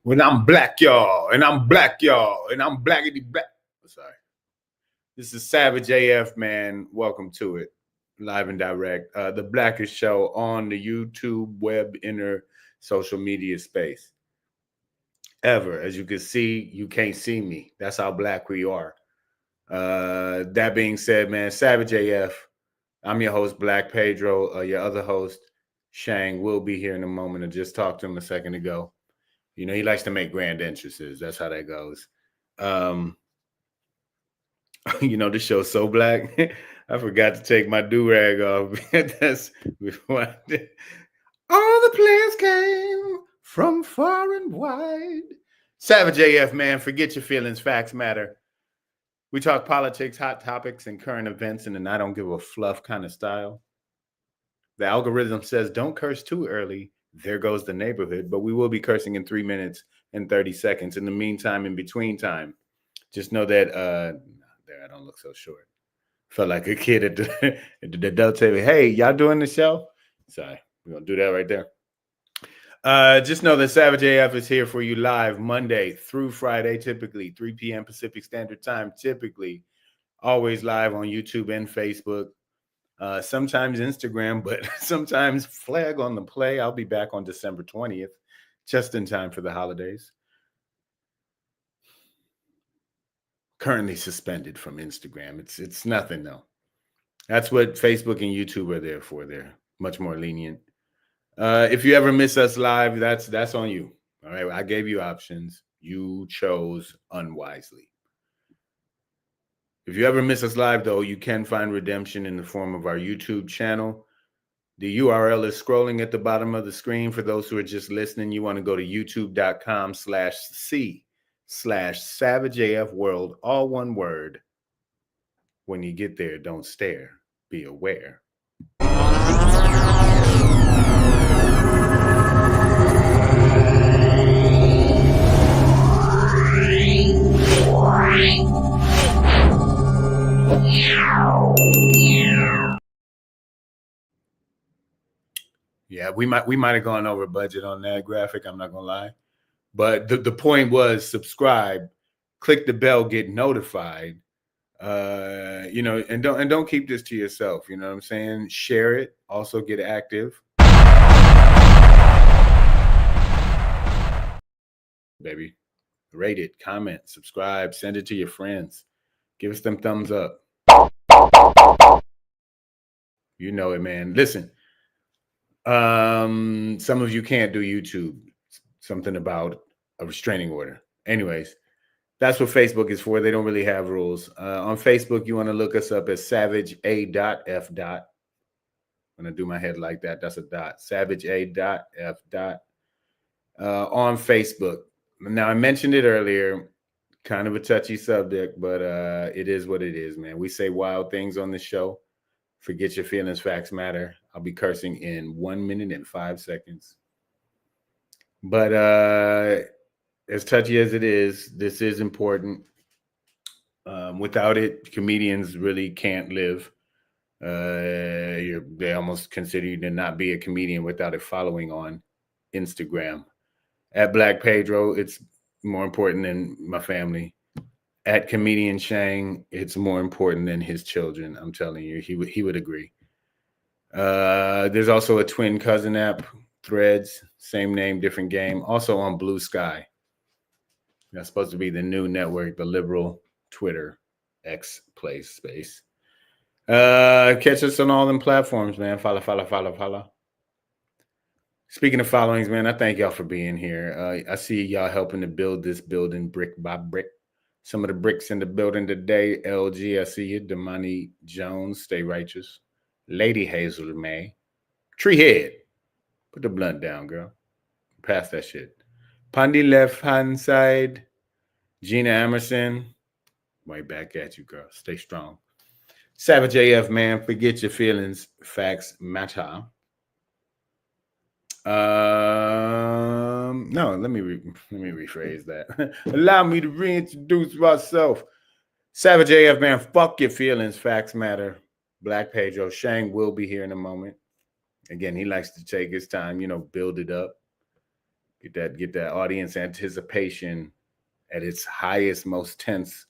When I'm black, y'all, and I'm black, y'all, and I'm blackity black. Sorry. This is Savage AF, man. Welcome to it. Live and direct. The Blackest Show on the YouTube, web, inner social media space. Ever. As you can see, you can't see me. That's how black we are. That being said, man, Savage AF. I'm your host, Black Pedro. Your other host, Shang, will be here in a moment. I just talked to him a second ago. You know, he likes to make grand entrances. That's how that goes. You know, the show's so black. I forgot to take my do-rag off. That's before I did. All the players came from far and wide. Savage AF, man. Forget your feelings. Facts matter. We talk politics, hot topics, and current events in an I don't give a fluff kind of style. The algorithm says don't curse too early. There goes the neighborhood, but we will be cursing in 3 minutes and 30 seconds. In the meantime, in between time, just know that there, I don't look so short. Felt like a kid at the adult table. Hey, y'all doing the show? Sorry, we're gonna do that right there. Just know that Savage AF is here for you live Monday through Friday, typically 3 p.m. Pacific Standard Time, typically always live on YouTube and Facebook. Sometimes Instagram, but sometimes flag on the play. I'll be back on December 20th, just in time for the holidays. Currently suspended from Instagram. It's nothing though. That's what Facebook and YouTube are there for. They're much more lenient. If you ever miss us live, that's on you. All right, I gave you options. You chose unwisely. If you ever miss us live, though, you can find redemption in the form of our YouTube channel. The URL is scrolling at the bottom of the screen. For those who are just listening, you want to go to youtube.com/C/SavageAFWorld, all one word. When you get there, don't stare. Be aware. Yeah, we might have gone over budget on that graphic. I'm not gonna lie, but the point was subscribe, click the bell, get notified. You know, and don't keep this to yourself. You know what I'm saying? Share it. Also get active, baby. Rate it, comment, subscribe, send it to your friends. Give us them thumbs up. You know it, man. Listen. Some of you can't do YouTube. Something about a restraining order. Anyways, that's what Facebook is for. They don't really have rules. On Facebook, you want to look us up as SavageA.F. I'm gonna do my head like that. That's a dot. SavageA.F. On Facebook. Now I mentioned it earlier. Kind of a touchy subject, but it is what it is, man. We say wild things on the show. Forget your feelings, facts matter. I'll be cursing in 1 minute and 5 seconds. But as touchy as it is, this is important. Without it, comedians really can't live. They almost consider you to not be a comedian without a following on Instagram. At Black Pedro, it's more important than my family. At Comedian Shang, it's more important than his children. I'm telling you, he would agree. There's also a twin cousin app, Threads, same name, different game. Also on Blue Sky. That's supposed to be the new network, the liberal Twitter X play space. Catch us on all them platforms, man. Follow. Speaking of followings, man, I thank y'all for being here. I see y'all helping to build this building brick by brick. Some of the bricks in the building today. LG, I see you. Damani Jones, stay righteous. Lady Hazel May. Treehead, put the blunt down, girl. Pass that shit. On the left-hand side, Gina Emerson. Right back at you, girl. Stay strong. Savage AF, man. Forget your feelings. Facts matter. No, let me rephrase that. Allow me to reintroduce myself. Savage AF, man. Fuck your feelings. Facts matter. Black Pedro Shang will be here in a moment. Again, he likes to take his time, build it up, get that audience anticipation at its highest, most tense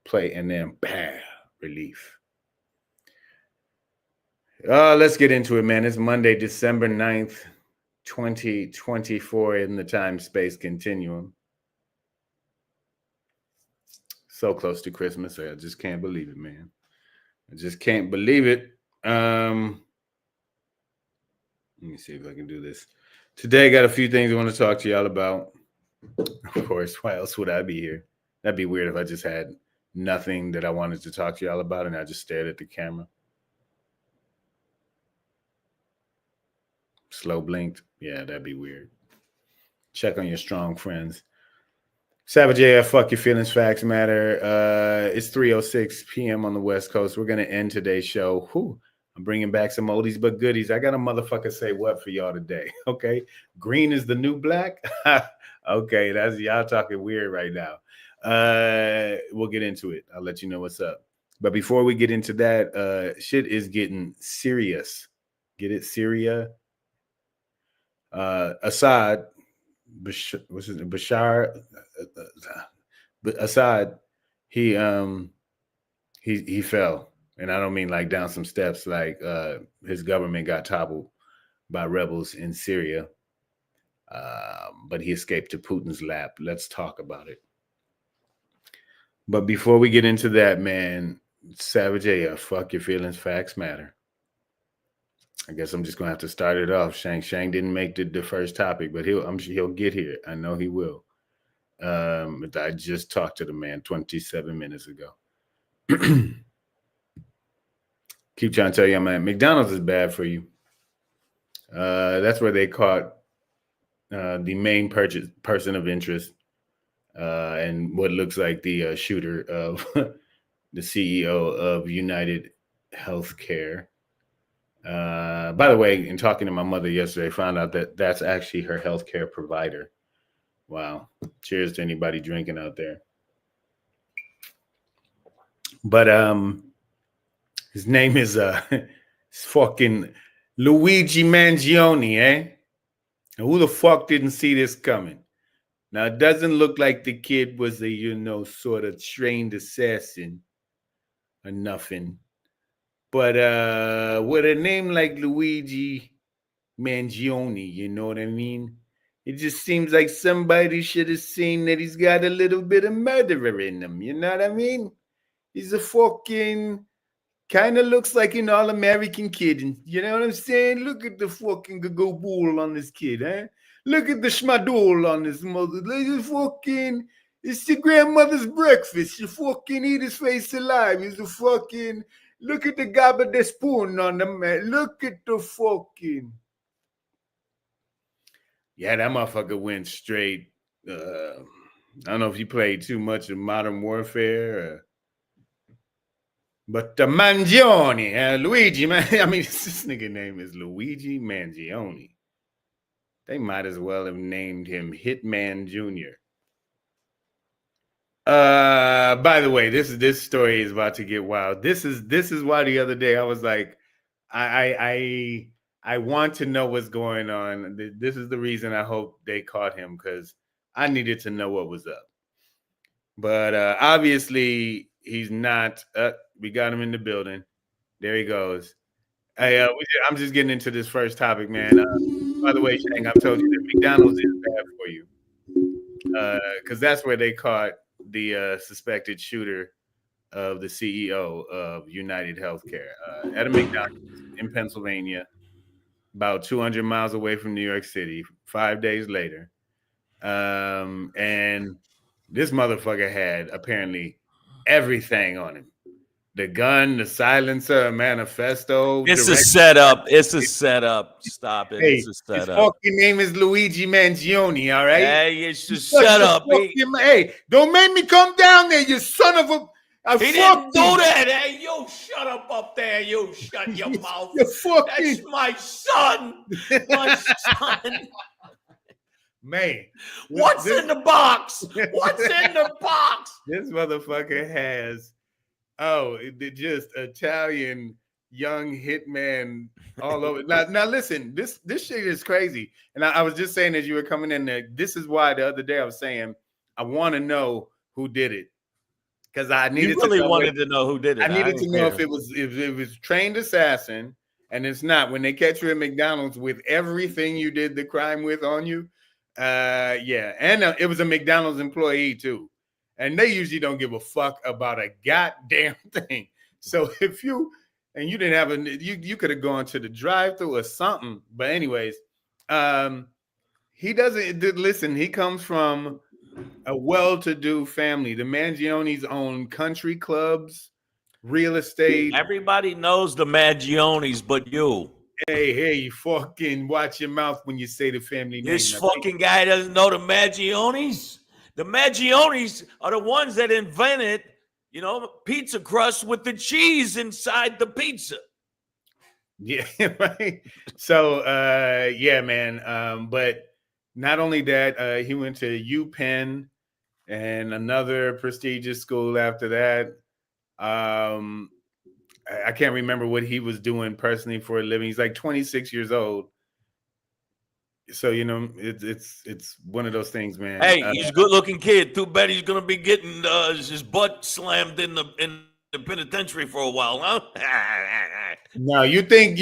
play, and then bam, relief. Let's get into it, man. It's Monday, December 9th, 2024 in the time-space continuum. So close to Christmas. I just can't believe it, man. I just can't believe it. Let me see if I can do this. Today, I got a few things I want to talk to y'all about. Of course, why else would I be here? That'd be weird if I just had nothing that I wanted to talk to y'all about and I just stared at the camera. Slow blinked. Yeah, that'd be weird. Check on your strong friends. Savage AF, fuck your feelings, facts matter. It's 3:06 p.m. on the West Coast. We're going to end today's show. Whew, I'm bringing back some oldies but goodies. I got a motherfucker say what for y'all today, okay? Green is the new black? Okay, that's y'all talking weird right now. We'll get into it. I'll let you know what's up. But before we get into that, shit is getting serious. Get it? Syria? Assad, Bashar, Assad, he fell, and I don't mean like down some steps. Like his government got toppled by rebels in Syria, but he escaped to Putin's lap. Let's talk about it. But before we get into that, man, Savage AF, fuck your feelings, facts matter. I guess I'm just gonna have to start it off. Shang didn't make the first topic, but he'll get here. I know he will. But I just talked to the man 27 minutes ago. Keep trying to tell you, man, McDonald's is bad for you. That's where they caught the main person of interest and what looks like the shooter of the CEO of United Healthcare. By the way, in talking to my mother yesterday, I found out that that's actually her healthcare provider. Wow. Cheers to anybody drinking out there. But his name is fucking Luigi Mangione, eh? And who the fuck didn't see this coming? Now, it doesn't look like the kid was a, sort of trained assassin or nothing. But with a name like Luigi Mangione, you know what I mean? It just seems like somebody should have seen that he's got a little bit of murderer in him. You know what I mean? He's a fucking kind of looks like an all-American kid. You know what I'm saying? Look at the fucking go-bull on this kid, eh? Look at the schmadul on this mother. Look fucking, it's your grandmother's breakfast. You fucking eat his face alive. He's a fucking, look at the gobble the spoon on the man. Look at the fucking. Yeah, that motherfucker went straight. I don't know if you played too much of Modern Warfare, but the Mangione, Luigi, man. I mean, this nigga name is Luigi Mangione. They might as well have named him Hitman Jr. By the way, this story is about to get wild. This is why the other day I was like, I want to know what's going on. This is the reason I hope they caught him, because I needed to know what was up. But obviously he's not. We got him in the building. There he goes. Hey, I'm just getting into this first topic, man. By the way, Shang, I've told you that McDonald's is bad for you, because that's where they caught the suspected shooter of the CEO of United Healthcare at a McDonald's in Pennsylvania, about 200 miles away from New York City, 5 days later. And this motherfucker had apparently everything on him. the gun, the silencer, a manifesto. It's a Direct. setup. It's a setup. Stop it. Hey, It's a his setup. fucking name is Luigi Mangione. All right. Hey, it's You a such a setup. fucking hey. Don't make me come down there, you son of a. I He didn't do fucking. that. Hey, you shut up there. You shut your mouth. You That's fucking my son. My son. man. What's in the box? What's in the box? This motherfucker has just Italian young hitman all over. Now listen, this shit is crazy. And I was just saying as you were coming in there, this is why the other day I was saying I want to know who did it. Because I You needed really to know wanted to know who did it. I needed to didn't know care. if it was trained assassin, and it's not. When they catch you at McDonald's with everything you did the crime with on you, yeah, and it was a McDonald's employee too, and they usually don't give a fuck about a goddamn thing. So if you didn't have you could have gone to the drive-thru or something. But anyways, he doesn't listen. He comes from a well-to-do family. The Mangiones own country clubs, real estate. Everybody knows the Mangiones, but you. Hey, you fucking watch your mouth when you say the family name. This fucking guy doesn't know the Mangiones. The Mangiones are the ones that invented, pizza crust with the cheese inside the pizza. Yeah, right. So, yeah, man. But not only that, he went to UPenn and another prestigious school after that. I can't remember what he was doing personally for a living. He's like 26 years old. So it's one of those things, man. Hey, he's a good-looking kid. Too bad he's gonna be getting his butt slammed in the penitentiary for a while, huh? Now you think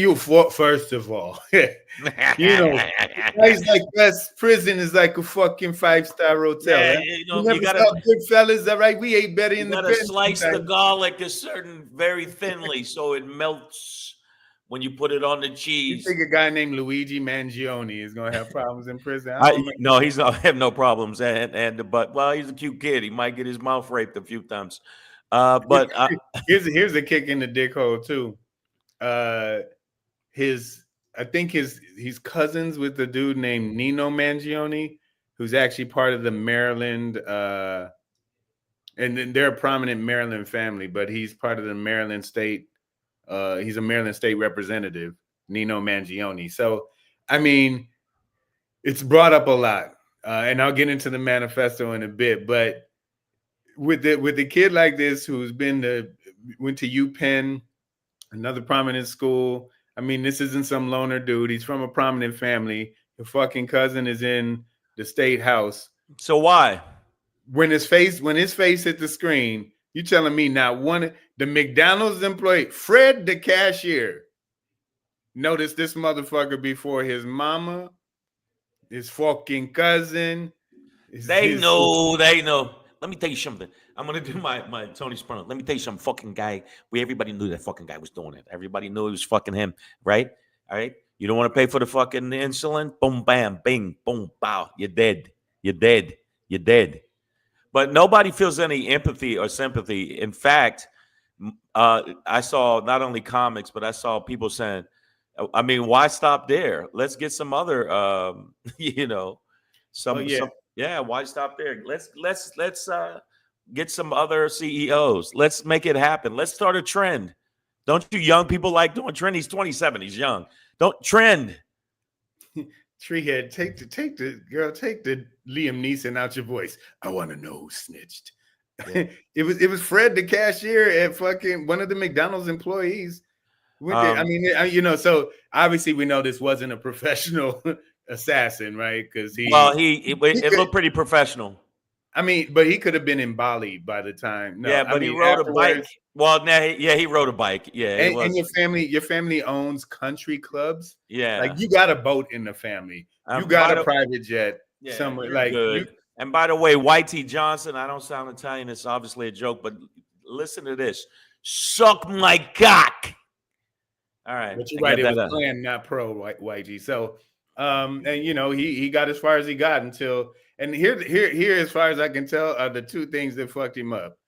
first of all, guys like us, prison is like a fucking 5-star hotel. Yeah, huh? You never saw Goodfellas, all right? We ate better in the pen. You gotta slice the garlic very thinly so it melts when you put it on the cheese. You think a guy named Luigi Mangione is gonna have problems in prison? No, he's not have no problems, but he's a cute kid. He might get his mouth raped a few times. But here's a kick in the dick hole too. I think he's cousins with the dude named Nino Mangione, who's actually part of the Maryland, and then they're a prominent Maryland family, but he's part of the Maryland state. He's a Maryland state representative, Nino Mangione. So, I mean, it's brought up a lot, and I'll get into the manifesto in a bit. But with the kid like this who's went to UPenn, another prominent school. I mean, this isn't some loner dude. He's from a prominent family. Your fucking cousin is in the state house. So why? When his face hit the screen, you telling me not one the McDonald's employee, Fred the cashier, noticed this motherfucker before his mama, his fucking cousin. They know. Let me tell you something. I'm gonna do my Tony Soprano. Let me tell you something. Fucking guy. Everybody knew that fucking guy was doing it. Everybody knew it was fucking him, right? All right. You don't want to pay for the fucking insulin? Boom, bam, bing, boom, bow. You're dead. You're dead. You're dead. But nobody feels any empathy or sympathy. In fact, I saw not only comics, but I saw people saying, I mean, why stop there? Let's get some other, why stop there? Let's get some other CEOs. Let's make it happen. Let's start a trend. Don't you young people like doing trend? He's 27. He's young. Don't trend. Treehead, take the Liam Neeson out your voice. I want to know who snitched. Yeah. It was Fred the cashier at fucking one of the McDonald's employees. I mean, so obviously we know this wasn't a professional assassin, right? Because it looked pretty professional. I mean, but he could have been in Bali by the time. No, yeah, but he rode a bike. Well, he rode a bike. Yeah, and your family owns country clubs. Yeah, like you got a boat in the family. You got a private jet somewhere. Like, and by the way, Whitey Johnson. I don't sound Italian. It's obviously a joke, but listen to this. Suck my cock. All right, but you're right. It was planned, not pro Whitey. So, and he got as far as he got until. And here, as far as I can tell, are the two things that fucked him up: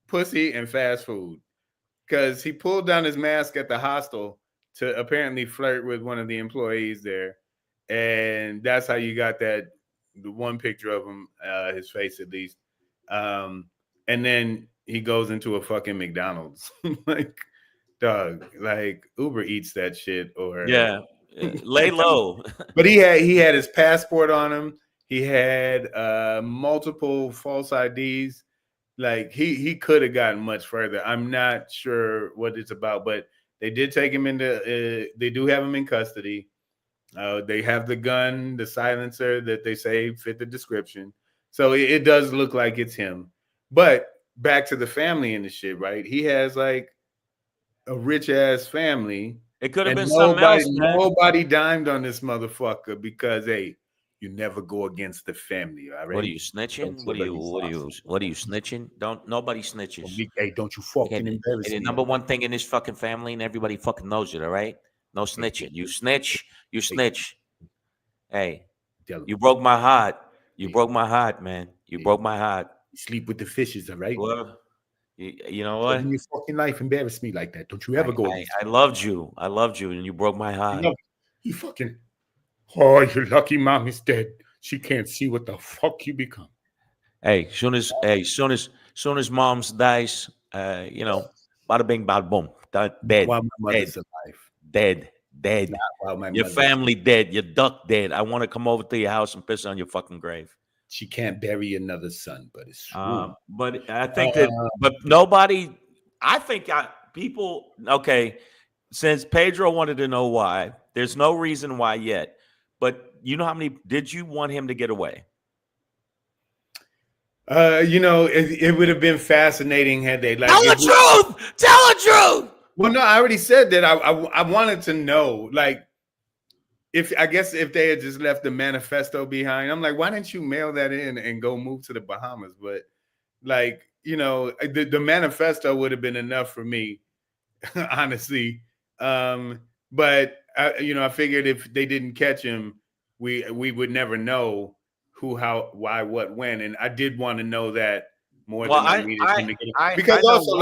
pussy and fast food. because he pulled down his mask at the hostel to apparently flirt with one of the employees there, and that's how you got the one picture of him, his face at least. And then he goes into a fucking McDonald's. Like, dog, like Uber eats that shit, or lay low. But he had his passport on him. He had multiple false IDs. Like he could have gotten much further. I'm not sure what it's about, but they did take him into. They do have him in custody. They have the gun, the silencer that they say fit the description. So it does look like it's him. But back to the family and the shit, right? He has like a rich ass family. It could have been something else, man. Nobody dimed on this motherfucker because, hey, you never go against the family. All right. What are you snitching? What are you snitching? Nobody snitches. Hey, don't you fucking embarrass me. The number one thing in this fucking family, and everybody fucking knows it. All right. No snitching. You snitch. You snitch. Hey, you broke my heart. You broke my heart, man. You broke my heart. You sleep with the fishes, all right? Well, you know what? In your fucking life, embarrass me like that. Don't you ever go. I loved you. I loved you, and you broke my heart. You fucking. Oh, your lucky mom is dead. She can't see what the fuck you become. Hey, soon as mom's dies, bada bing, bada boom, dead. While my mother's alive. Dead. Your family dead. Your duck dead. I want to come over to your house and piss on your fucking grave. She can't bury another son, but it's true. But I think but nobody. I think people. Okay, since Pedro wanted to know why, there's no reason why yet. But you know how many did you want him to get away? It would have been fascinating had they tell the truth. Tell the truth. Well, no, I already said that. I wanted to know, like, if they had just left the manifesto behind. I'm like, why didn't you mail that in and go move to the Bahamas? But like, the manifesto would have been enough for me, honestly. But I figured if they didn't catch him, we would never know who, how, why, what, when. And I did want to know that more than I needed him to get him. Because also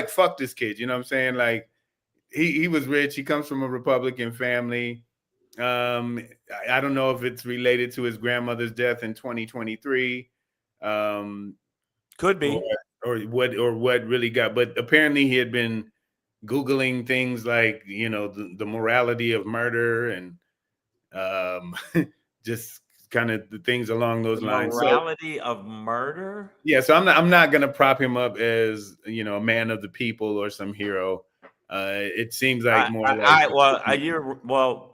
fuck this kid. You know what I'm saying? Like he was rich. He comes from a Republican family. I don't know if it's related to his grandmother's death in 2023. Could be. Or what really got, but apparently he had been Googling things like, the morality of murder and just kind of the things along those lines. Morality of murder? Yeah, so I'm not gonna prop him up as, a man of the people or some hero. It seems like more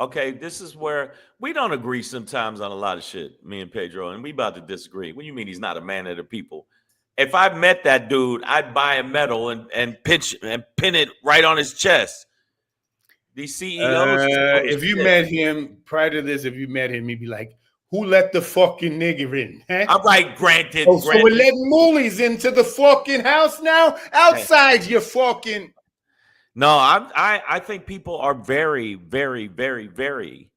okay, this is where we don't agree sometimes on a lot of shit, me and Pedro, and we about to disagree. What do you mean he's not a man of the people? If I met that dude, I'd buy a medal and pin it right on his chest. These CEOs. If you met him prior to this, he'd be like, "Who let the fucking nigger in?" Huh? All right, granted. So we're letting moolies into the fucking house now? Outside, you fucking. No, I think people are very, very, very, very.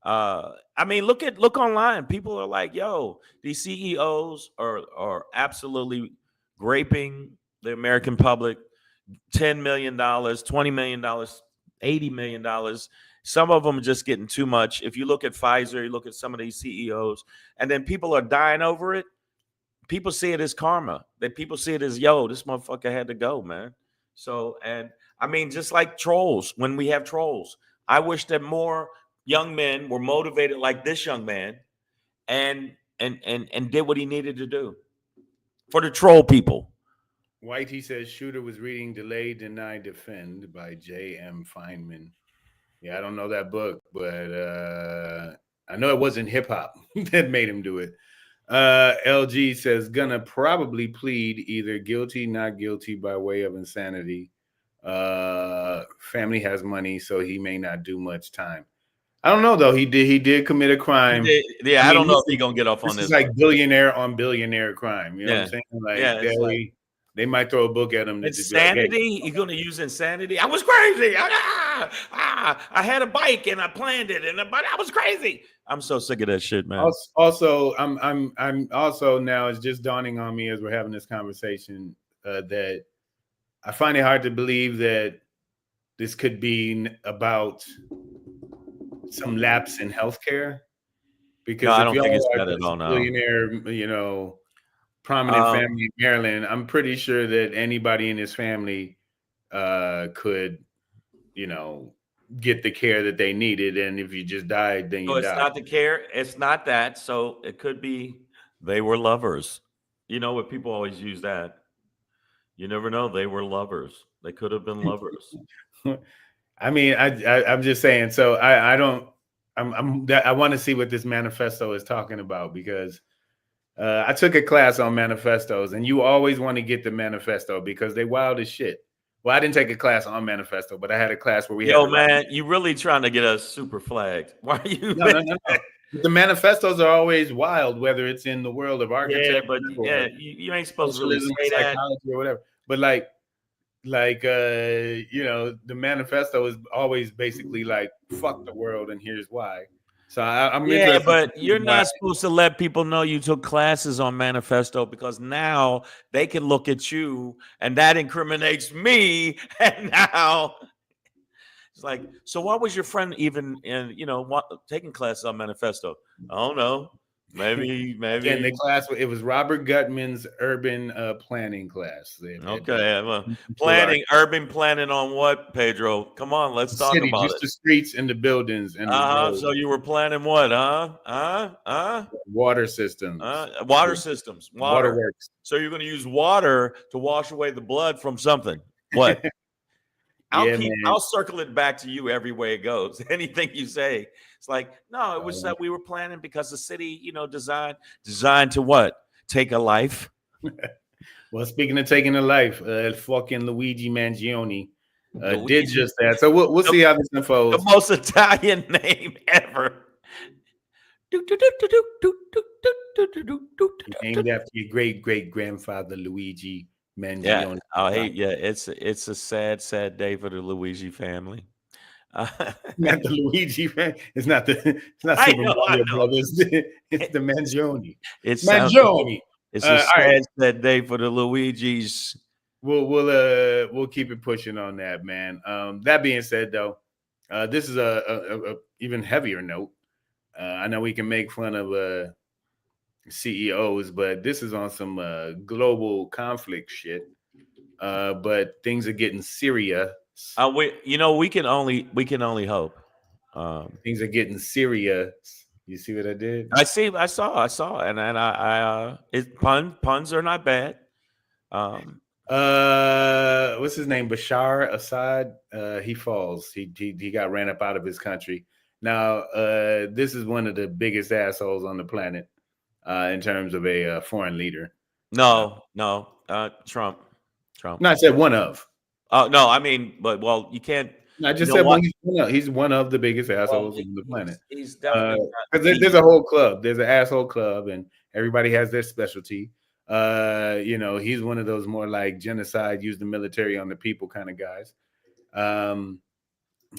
Look online. People are like, "Yo, these CEOs are absolutely graping the American public. $10 million, $20 million, $80 million. Some of them are just getting too much. If you look at Pfizer, you look at some of these CEOs, and then people are dying over it. People see it as karma. That people see it as, yo, this motherfucker had to go, man. So, and just like trolls, when we have trolls, I wish that more young men were motivated like this young man and did what he needed to do for the troll people. Whitey says shooter was reading Delay, Deny, Defend by J.M. Feynman. Yeah, I don't know that book, but I know it wasn't hip hop that made him do it. LG says gonna probably plead either guilty, not guilty by way of insanity. Family has money, so he may not do much time. I don't know though. He did commit a crime. I don't know if he's gonna get off on this. It's like billionaire on billionaire crime. You know what I'm saying? Like, they might throw a book at him. Insanity? He's gonna use insanity? I was crazy. I had a bike and I planned it, but I was crazy. I'm so sick of that shit, man. Also, I'm also now it's just dawning on me as we're having this conversation that I find it hard to believe that this could be about some lapse in healthcare. No, Because I if don't think it's y'all are that at this all. No. billionaire, prominent Um, family in Maryland, I'm pretty sure that anybody in his family could, get the care that they needed. And if you just died, then so you it's died. not the care. It's not that. So it could be they were lovers. You know what people always use that. You never know. They were lovers. They could have been lovers. I mean, I'm just saying. So I don't. I want to see what this manifesto is talking about because I took a class on manifestos, and you always want to get the manifesto because they wild as shit. Well, I didn't take a class on manifesto, but I had a class where we had Yo, to write. man, you really trying to get us super flagged? Why are you? No. The manifestos are always wild, whether it's in the world of Yeah, architecture but or yeah, you ain't supposed to really socialism or say that. psychology or whatever. But the manifesto is always basically like fuck the world and here's why. So I'm Yeah, interested to but see you're why. not supposed to let people know you took classes on manifesto because now they can look at you and that incriminates me. And now it's like, so why was your friend even taking classes on manifesto? I don't know. Maybe. Again, the class it was Robert Gutman's urban planning class. Okay. Well, People urban planning on what, Pedro? Come on, let's the talk city, about just it. the streets and the buildings and the roads, So you were planning what? water systems, Water systems, water. waterworks. So you're going to use water to wash away the blood from something. What? Yeah, man. I'll circle it back to you every way it goes. Anything you say, it's like, no, it was that we were planning because the city, designed to what? Take a life. Well, speaking of taking a life, fucking Luigi Mangione did Luigi. just that. So we'll see how this The unfolds. most Italian name ever. Named after your great grandfather Luigi Mangione. Yeah. Oh, hey, yeah. It's a sad day for the Luigi family. Not the Luigi fan. It's not Super I Mario know. Brothers. It's the Mangione. It sounds Mangione. it's a All right. sad day for the Luigis. We'll keep it pushing on that, man. That being said, though, this is a even heavier note. I know we can make fun of CEOs, but this is on some global conflict shit. But things are getting serious. We can only hope. Things are getting serious. You see what I did? I saw, and puns are not bad. What's his name? Bashar Assad. He falls. He got ran up out of his country. Now, this is one of the biggest assholes on the planet in terms of a foreign leader. No, Trump. No, I said one of. Oh no, I mean, you can't. I just said he's one of the biggest assholes on the planet. He's definitely there's a whole club. There's an asshole club, and everybody has their specialty. He's one of those more like genocide, use the military on the people kind of guys.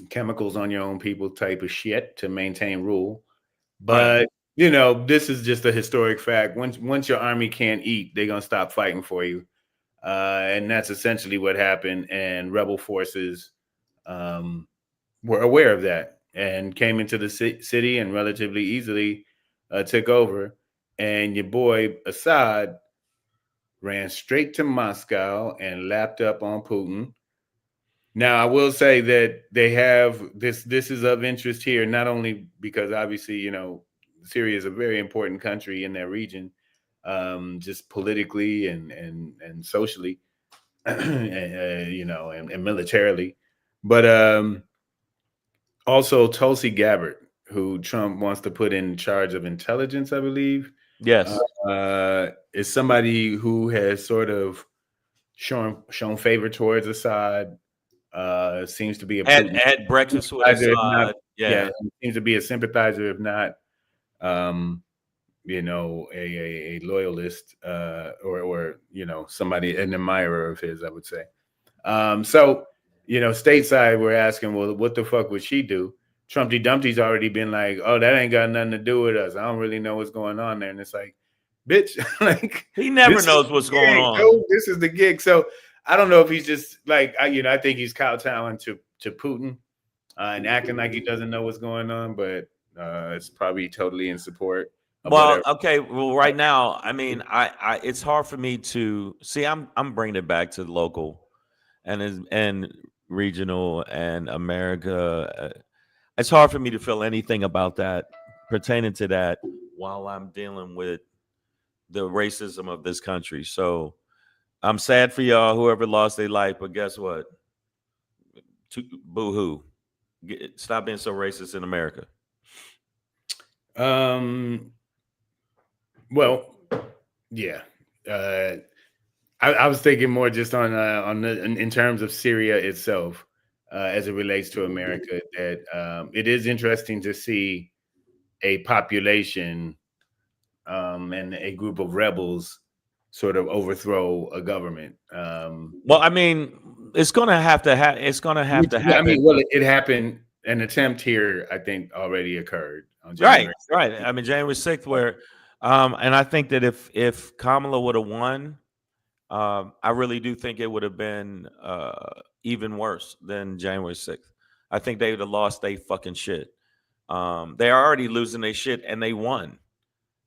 Chemicals on your own people type of shit to maintain rule. But this is just a historic fact. Once your army can't eat, they're gonna stop fighting for you. And that's essentially what happened. And rebel forces were aware of that and came into the city and relatively easily took over. And your boy Assad ran straight to Moscow and lapped up on Putin. Now, I will say that they have this is of interest here, not only because obviously, Syria is a very important country in that region, just politically and socially, and militarily, but also Tulsi Gabbard, who Trump wants to put in charge of intelligence, I believe. Yes. Is somebody who has sort of shown favor towards Assad. Seems to be a had breakfast with Assad. Seems to be a sympathizer, if not, a loyalist, or somebody, an admirer of his, I would say. So stateside, we're asking, well, what the fuck would she do? Trumpty Dumpty's already been like, oh, that ain't got nothing to do with us. I don't really know what's going on there. And it's like, bitch, like he never knows what's going on. This is the gig. So I don't know if he's just like I think he's kowtowing to Putin and acting like he doesn't know what's going on, but it's probably totally in support of Well, whatever. okay. Well, right now, I mean, it's hard for me to see. I'm bringing it back to local and regional and America. It's hard for me to feel anything about that pertaining to that while I'm dealing with the racism of this country. So I'm sad for y'all, whoever lost their life, but guess what? Boo hoo. Stop being so racist in America. Well, yeah. I was thinking more just in terms of Syria itself, as it relates to America. That it is interesting to see a population and a group of rebels sort of overthrow a government. Well, I mean, it's gonna have to It's gonna have to I happen. mean, well, it happened. An attempt here, I think, already occurred on Right, January. right. I mean, January 6th, where, and I think that if Kamala would have won, I really do think it would have been even worse than January 6th. I think they would have lost their fucking shit. They're already losing their shit, and they won.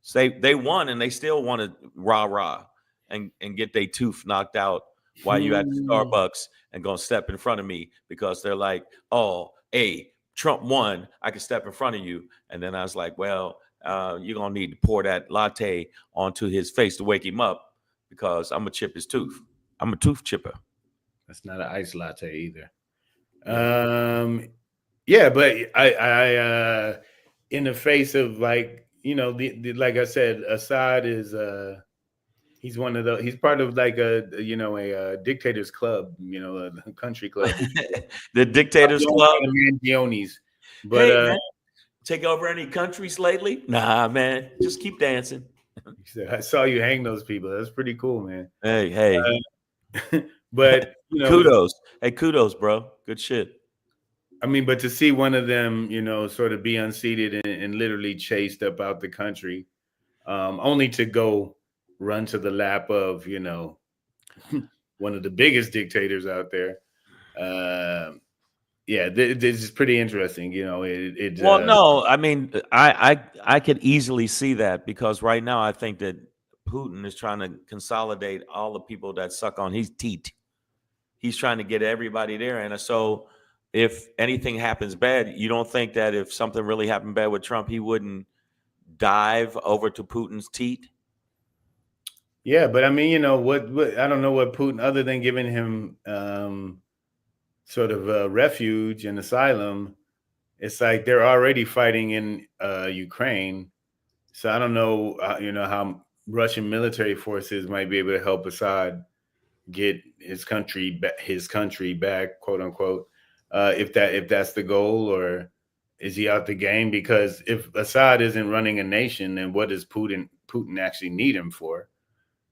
So they won, and they still want to rah rah and get their tooth knocked out while you at the Hmm. Starbucks and gonna step in front of me because they're like, oh, hey, Trump won, I can step in front of you. And then I was like, well, you're gonna need to pour that latte onto his face to wake him up because I'm gonna chip his tooth. I'm a tooth chipper. That's not an ice latte either. Yeah. Yeah, but in the face of like like I said, Assad is he's one of the he's part of like a dictators club, a country club. The Dictators Club. Mansionis, but Hey man, take over any countries lately? Nah, man, just keep dancing. he said, I saw you hang those people. That's pretty cool, man. Hey, hey, But kudos. Hey, kudos, bro. Good shit. I mean, but to see one of them, sort of be unseated and literally chased up out the country, only to go run to the lap of, one of the biggest dictators out there. Yeah, this is pretty interesting. Well, no, I mean, I could easily see that because right now I think that Putin is trying to consolidate all the people that suck on his teat. He's trying to get everybody there, and so if anything happens bad, you don't think that if something really happened bad with Trump, he wouldn't dive over to Putin's teat? Yeah, but I mean, what I don't know what Putin, other than giving him sort of refuge and asylum, it's like they're already fighting in Ukraine. So I don't know, how Russian military forces might be able to help Assad get his country back, quote unquote. If that's the goal, or is he out the game? Because if Assad isn't running a nation, then what does Putin actually need him for?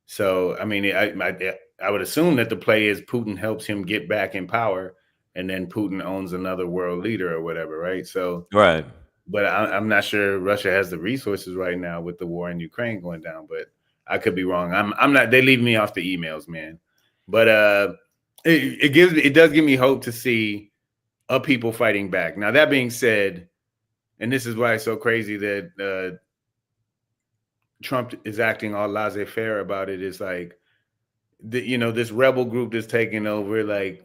So I mean, I would assume that the play is Putin helps him get back in power, and then Putin owns another world leader or whatever, right? So, Right. but I'm not sure Russia has the resources right now with the war in Ukraine going down. But I could be wrong. I'm not. They leave me off the emails, man. But it does give me hope to see people fighting back. Now that being said, and this is why it's so crazy that Trump is acting all laissez-faire about it. Is like this rebel group that's taking over. Like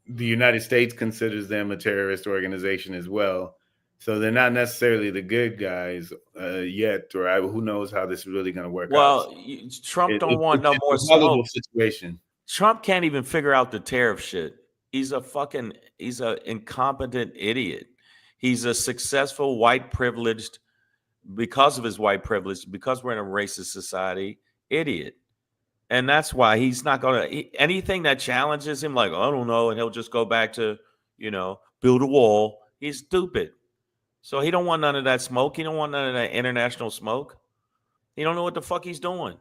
the United States considers them a terrorist organization as well. So they're not necessarily the good guys yet, or who knows how this is really going to work out. Well, Trump don't want no It's more a volatile smoke. situation. Trump can't even figure out the tariff shit. He's a incompetent idiot. He's a successful white privileged because of his white privilege, because we're in a racist society, idiot. And that's why he's not going to anything that challenges him, like, I don't know, and he'll just go back to, build a wall. He's stupid. So he don't want none of that smoke. He don't want none of that international smoke. He don't know what the fuck he's doing.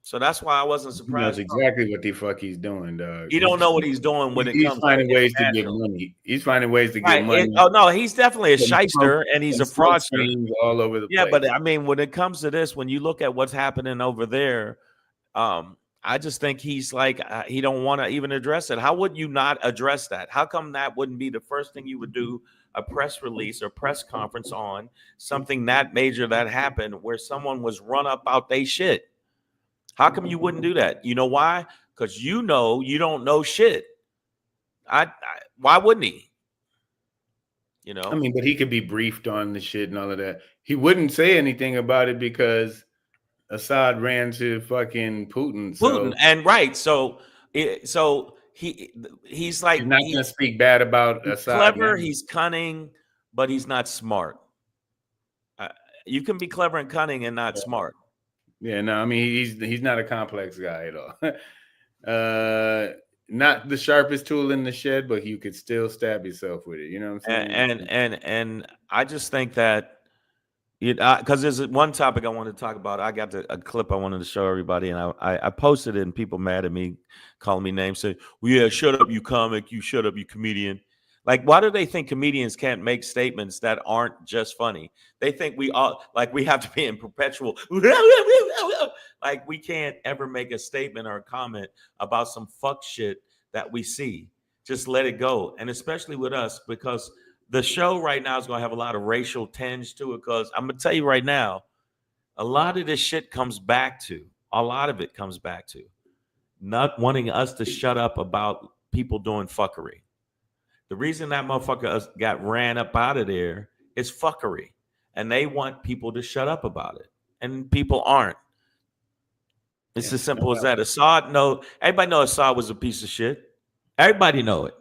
So that's why I wasn't He knows surprised. exactly what the fuck he's doing, dog. He don't know what he's doing when it He's comes finding to ways to get international. money. He's finding ways to get Right. money. Oh no, he's definitely a From smoke, shyster and he's a smoke fraudster. screens all over the Yeah, place. but I mean, when it comes to this, when you look at what's happening over there, I just think he's like he don't want to even address it. How would you not address that? How come that wouldn't be the first thing you would do? A press release or press conference on something that major that happened where someone was run up out they shit. How come you wouldn't do that? You know why? Because you know you don't know shit. Why wouldn't he? You know, I mean, but he could be briefed on the shit and all of that. He wouldn't say anything about it because Assad ran to fucking Putin. Putin, So and right. So he's he's like not going to speak bad about he's Assad now. clever, he's cunning, but he's not smart. You can be clever and cunning and not smart. Yeah, no, I mean he's not a complex guy at all. Not the sharpest tool in the shed, but you could still stab yourself with it. You know what I'm saying? And I just think that because there's one topic I wanted to talk about. I got a clip I wanted to show everybody, and I posted it, and people mad at me, calling me names, saying, "Well, yeah, shut up, you comic. You shut up, you comedian." Like, why do they think comedians can't make statements that aren't just funny? They think we all like we have to be in perpetual like we can't ever make a statement or a comment about some fuck shit that we see. Just let it go, and especially with us because the show right now is going to have a lot of racial tinge to it because I'm going to tell you right now, a lot of this shit comes back to, a lot of it comes back to not wanting us to shut up about people doing fuckery. The reason that motherfucker got ran up out of there is fuckery. And they want people to shut up about it. And people aren't. It's as simple as that. Everybody know Assad was a piece of shit. Everybody know it.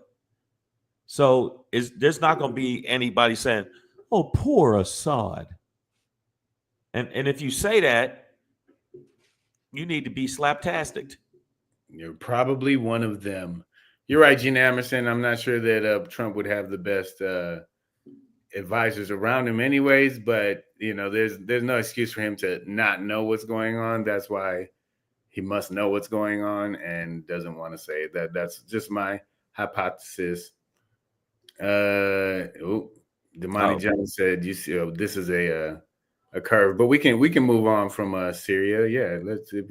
So there's not going to be anybody saying, "Oh, poor Assad." And if you say that, you need to be slaptastic. You're probably one of them. You're right, Gene Emerson. I'm not sure that Trump would have the best advisors around him, anyways. But you know, there's no excuse for him to not know what's going on. That's why he must know what's going on and doesn't want to say that. That's just my hypothesis. Damani Jones said, "You see, this is a curve, but we can move on from Syria. Yeah, let's if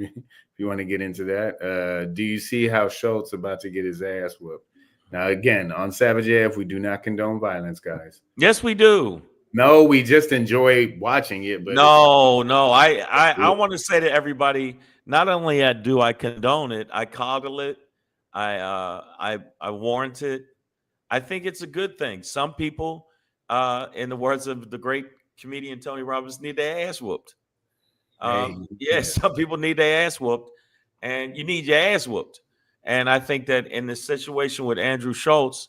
you want to get into that. Do you see how Schultz about to get his ass whooped? Now, again, on Savage AF, we do not condone violence, guys. Yes, we do. No, we just enjoy watching it. But no. I want to say to everybody, not only do I condone it, I coddle it, I warrant it. I think it's a good thing. Some people, in the words of the great comedian Tony Robbins, need their ass whooped. Some people need their ass whooped, and you need your ass whooped. And I think that in the situation with Andrew Schultz,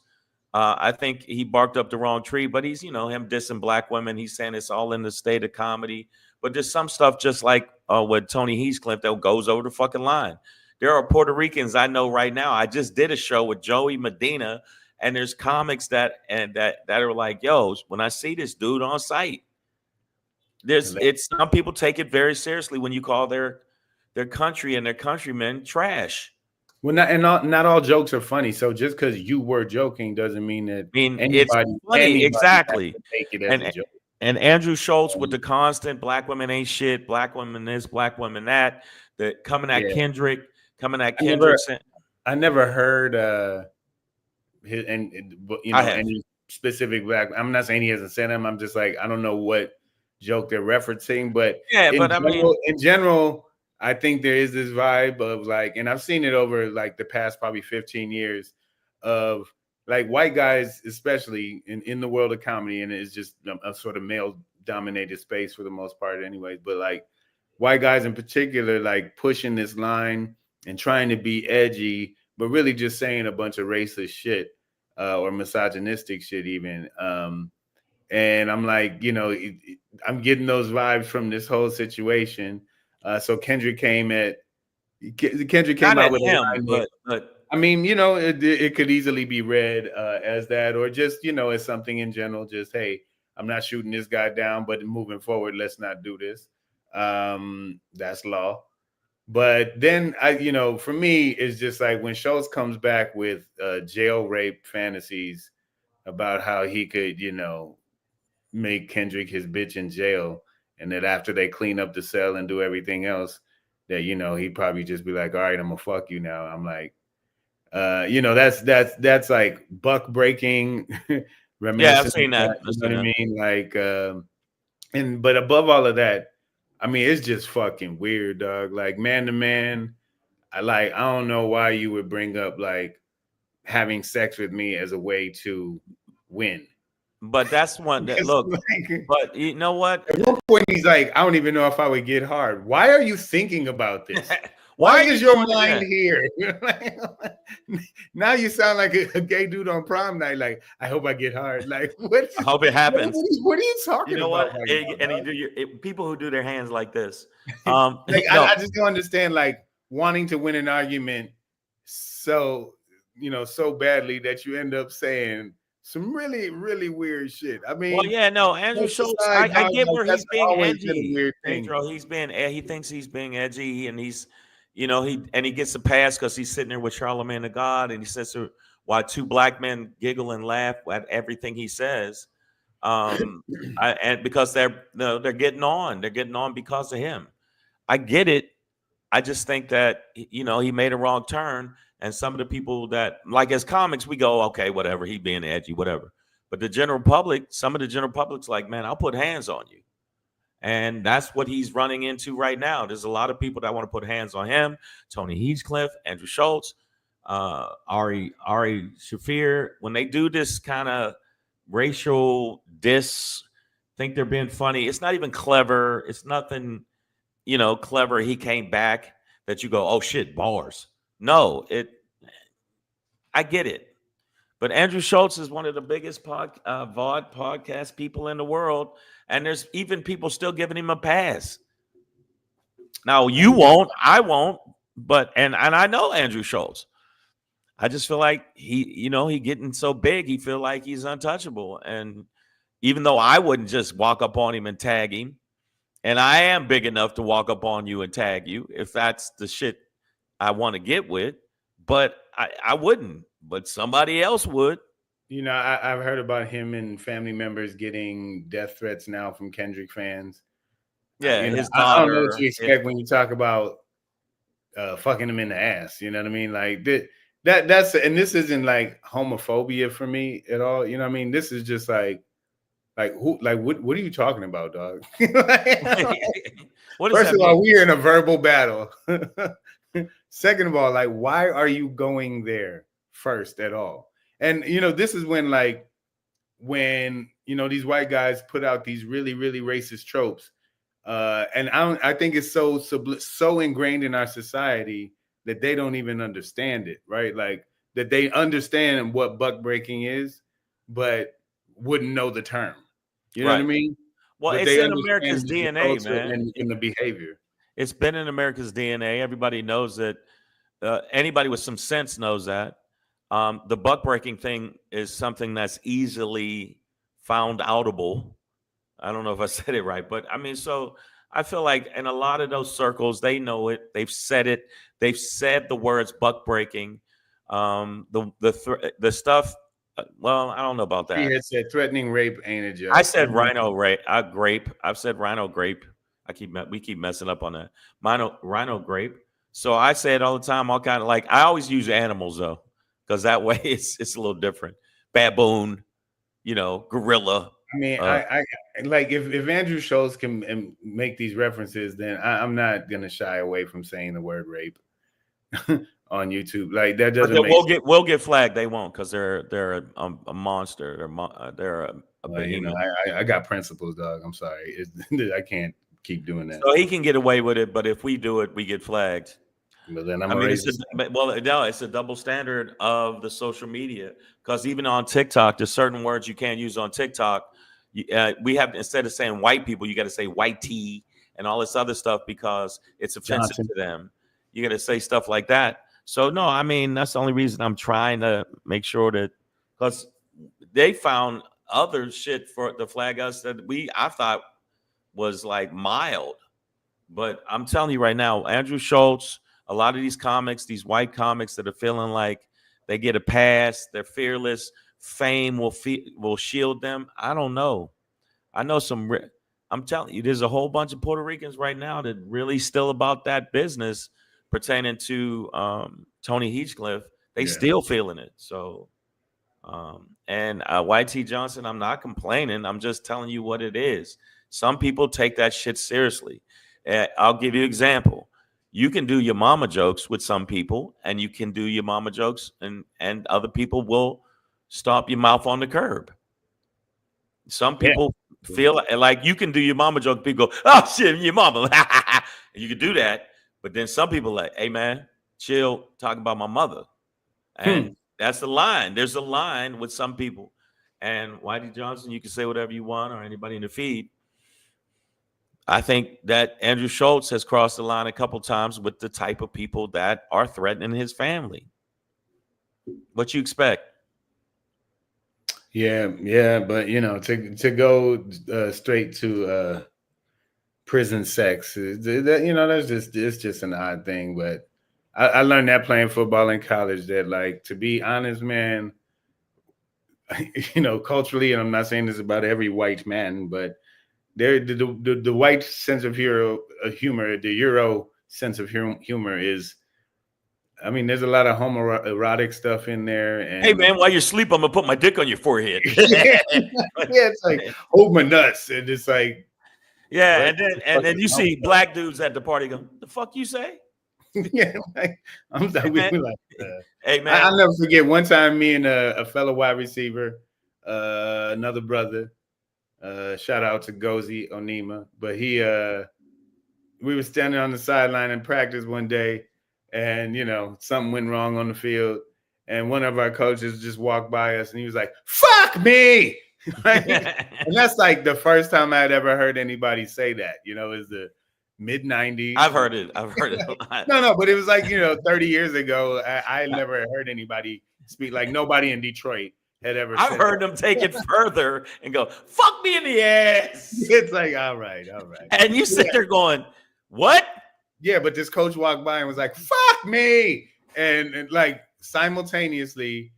I think he barked up the wrong tree. But he's, him dissing black women. He's saying it's all in the state of comedy. But there's some stuff just like with Tony Heathcliff that goes over the fucking line. There are Puerto Ricans I know right now. I just did a show with Joey Medina. And there's comics that are like, yo, when I see this dude on site, some people take it very seriously when you call their country and their countrymen trash. Well, not all jokes are funny. So just because you were joking doesn't mean that it's funny. Exactly. Take it as a joke. And Andrew Schultz with the constant black women ain't shit, black women this, black women that, coming at Kendrick. I never heard any specific black. I'm not saying he hasn't said them. I'm just like, I don't know what joke they're referencing, but in general, I think there is this vibe of like, and I've seen it over like the past probably 15 years of like white guys, especially in the world of comedy, and it's just a sort of male dominated space for the most part anyways, but like white guys in particular, like pushing this line and trying to be edgy, but really just saying a bunch of racist shit or misogynistic shit even. And I'm like, I'm getting those vibes from this whole situation. So Kendrick came out with him, a line, but I mean, it could easily be read as that, or just, as something in general, just, hey, I'm not shooting this guy down, but moving forward, let's not do this. That's law. But then for me, it's just like when Schultz comes back with jail rape fantasies about how he could, make Kendrick his bitch in jail, and that after they clean up the cell and do everything else, that, you know, he'd probably just be like, all right, I'm gonna fuck you now. I'm like, you know, that's like buck breaking, Yeah, I've reminiscent of seen that, that. you I've know seen what I that. mean? Like, and but above all of that, I mean, it's just fucking weird, dog. Like man to man, I don't know why you would bring up like having sex with me as a way to win. But that's one that Because, look. like, But you know what? at one point he's like, I don't even know if I would get hard. Why are you thinking about this? Why Why are you is your doing mind that? here? Now you sound like a gay dude on prom night. Like, I hope I get hard. Like, I hope it happens. what are you You talking know about what? right now, And you dog? do people who do their hands like this. Like, No, I just don't understand, like, wanting to win an argument so, you know, so badly that you end up saying some really, really weird shit. I well, mean, yeah, no, Andrew jokes Schultz. aside, I dog, get like, where that's he's being always been a edgy, weird thing. Pedro. He thinks he's being edgy, and he's, you know, he gets a pass because he's sitting there with Charlemagne the God, and he says why two black men giggle and laugh at everything he says, and because they're getting on because of him. I get it. I just think that, you know, he made a wrong turn, and some of the people that, like, as comics, we go, okay, whatever, he being edgy, whatever. But the general public, some of the general public's like, man, I'll put hands on you, and that's what he's running into right now. There's a lot of people that want to put hands on him: Tony Hinchcliffe, Andrew Schultz, Ari Shafir. When they do this kind of racial diss, think they're being funny. It's not even clever. It's nothing, you know, clever. He came back that you go, oh shit, bars. No, I get it. But Andrew Schultz is one of the biggest VOD podcast people in the world, and there's even people still giving him a pass. Now you won't, I won't, but and I know Andrew Schultz. I just feel like he getting so big, he feel like he's untouchable. And even though I wouldn't just walk up on him and tag him, and I am big enough to walk up on you and tag you if that's the shit I want to get with, but I wouldn't. But somebody else would. You know, I've heard about him and family members getting death threats now from Kendrick fans. Yeah, You know, his I don't know what daughter. you expect when you talk about fucking him in the ass. You know what I mean? Like that's and this isn't like homophobia for me at all. You know what I mean? This is just like who, like what are you talking about, dog? What does First that of all, mean? we are in a verbal battle. Second of all, like, why are you going there first at all? And you know, this is when you know these white guys put out these really, really racist tropes. And I think it's so ingrained in our society that they don't even understand it, right? Like that they understand what buck breaking is, but wouldn't know the term. You know what I Right. mean? Well, But it's they in America's understand the DNA, culture man. and the behavior. It's been in America's DNA. Everybody knows that. Anybody with some sense knows that. The buck breaking thing is something that's easily found outable. I don't know if I said it right, but I mean, so I feel like in a lot of those circles, they know it. They've said it. They've said the words buck breaking. The stuff. Well, I don't know about He that. had said threatening rape ain't a I joke. said rhino rape. Grape. I've said rhino grape. We keep messing up on that. Rhino grape. So I say it all the time. All kind of like I always use animals though, because that way it's a little different. Baboon, you know, gorilla. I mean, I like if Andrew Schultz can make these references, then I'm not gonna shy away from saying the word rape on YouTube. Like that But doesn't make sense. we'll get flagged. They won't because they're a monster. They're a Well, you know, behemoth. I got principles, dog. I'm sorry. I can't keep doing that. So he can get away with it, but if we do it, we get flagged. But then I'm I a mean, racist. it's a double standard of the social media because even on TikTok, there's certain words you can't use on TikTok. We have, instead of saying white people, you got to say white tea and all this other stuff because it's offensive Johnson. to them. You got to say stuff like that. So no, I mean that's the only reason I'm trying to make sure that because they found other shit for the flag us that I thought was like mild, but I'm telling you right now, Andrew Schultz, a lot of these comics, these white comics that are feeling like they get a pass, they're fearless, fame will shield them. I don't know. I know I'm telling you, there's a whole bunch of Puerto Ricans right now that really still about that business pertaining to Tony Hinchcliffe. They Yeah. still feeling it. So, and YT Johnson, I'm not complaining. I'm just telling you what it is. Some people take that shit seriously. I'll give you an example. You can do your mama jokes with some people, and you can do your mama jokes, and other people will stomp your mouth on the curb. Some Yeah. people feel like you can do your mama joke. People go, "Oh shit, your mama." And you can do that, but then some people like, "Hey man, chill, talking about my mother," and that's the line. There's a line with some people, and Whitey Johnson, you can say whatever you want, or anybody in the feed. I think that Andrew Schultz has crossed the line a couple times with the type of people that are threatening his family. What you expect? Yeah, but to go straight to prison sex, it's just an odd thing. But I learned that playing football in college that, like, to be honest, man, culturally, and I'm not saying this about every white man, but the white sense of humor, the Euro sense of humor is, I mean, there's a lot of homoerotic stuff in there, Hey and man, while you sleep, I'm gonna put my dick on your forehead. yeah, it's like hold my nuts, and it's like, Yeah, what and the then fuck and then is you wrong see with black dudes at the party go, "The fuck you say?" that? Yeah, like, I'm Hey we man, like, hey I'll man, never forget one time me and a fellow wide receiver, another brother, shout out to Gozi Onima, but we were standing on the sideline in practice one day, and something went wrong on the field, and one of our coaches just walked by us, and he was like, "Fuck me!" Like, and that's like the first time I'd ever heard anybody say that. Is the mid '90s. I've heard it. I've heard it a lot. No, but it was like 30 years ago. I never heard anybody speak, like nobody in Detroit had ever I've said that. heard them take it further and go, "Fuck me in the ass," It's like, all right. and you sit Yeah. there going, "What?" Yeah, but this coach walked by and was like, "Fuck me," and like simultaneously,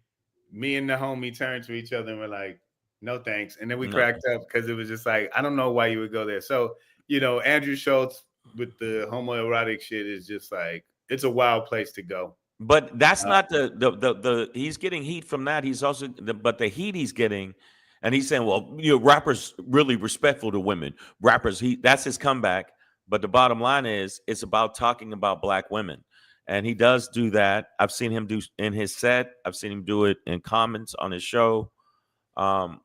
me and the homie turned to each other and were like, "No thanks," and then we No. cracked up because it was just like, I don't know why you would go there. So Andrew Schultz with the homoerotic shit is just like, it's a wild place to go. But that's Uh, not the he's getting heat from that. He's also but the heat he's getting, and he's saying, well, rappers really respectful to women. Rappers, that's his comeback. But the bottom line is, it's about talking about black women. And he does do that. I've seen him do in his set. I've seen him do it in comments on his show,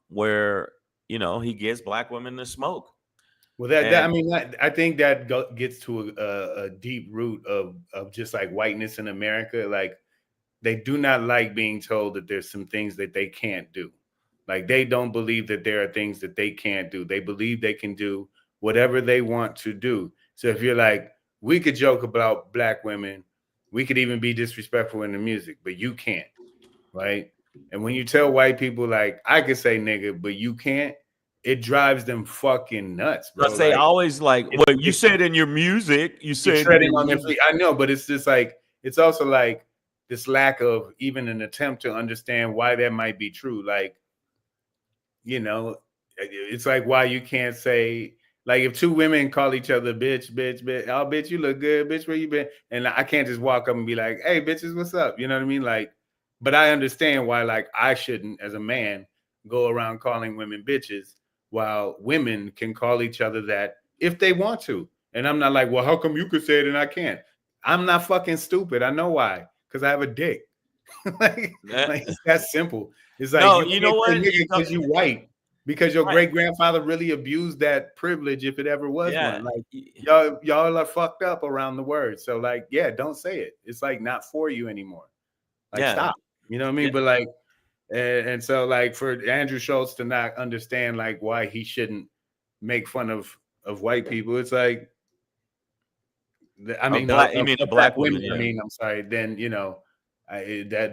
where he gives black women the smoke. Well, I And mean, I think that gets to a deep root of just like whiteness in America. Like, they do not like being told that there's some things that they can't do. Like, they don't believe that there are things that they can't do. They believe they can do whatever they want to do. So if you're like, we could joke about black women, we could even be disrespectful in the music, but you can't, right? And when you tell white people, like, I could say nigga, but you can't, it drives them fucking nuts, bro. plus they Like, always like, well, you said in your music, you you're said in treading your on their music. feet. I know, but it's just like, it's also like this lack of even an attempt to understand why that might be true. Like, it's like why you can't say, like, if two women call each other bitch, bitch, bitch, oh bitch, you look good, bitch, where you been? And I can't just walk up and be like, hey, bitches, what's up? You know what I mean? Like, but I understand why, like, I shouldn't, as a man, go around calling women bitches while women can call each other that if they want to. And I'm not like, well, how come you could say it and I can't? I'm not fucking stupid. I know why. Because I have a dick. like, it's that simple. It's like, No, you you know can't say what? nigga because you white. Because your Right. great grandfather really abused that privilege, if it ever was Yeah. one. Like, y'all are fucked up around the word. So, like, yeah, don't say it. It's like not for you anymore. Like, Yeah. stop. You know what I mean? Yeah. But like, and so, like, for Andrew Schultz to not understand like why he shouldn't make fun of white people, it's like, I mean, You mean a of black black woman? women. I Yeah. mean, I'm sorry. Then